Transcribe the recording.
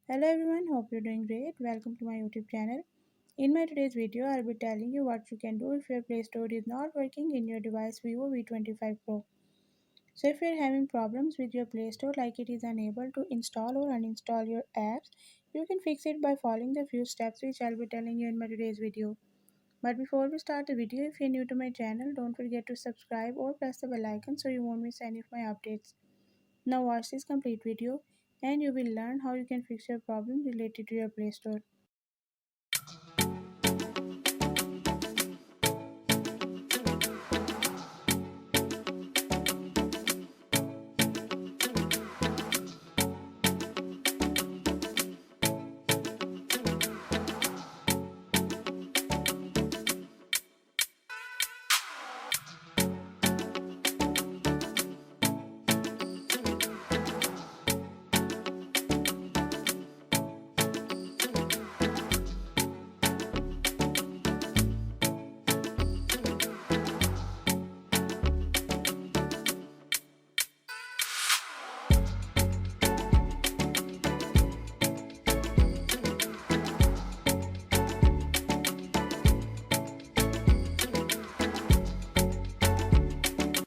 Hello everyone, hope you're doing great. Welcome to my YouTube channel. In my today's video, I'll be telling you what you can do if your Play Store is not working in your device Vivo V25 Pro. So if you're having problems with your Play Store like it is unable to install or uninstall your apps, you can fix it by following the few steps which I'll be telling you in my today's video. But before we start the video, if you're new to my channel, don't forget to subscribe or press the bell icon so you won't miss any of my updates. Now watch this complete video and you will learn how you can fix your problem related to your Play Store.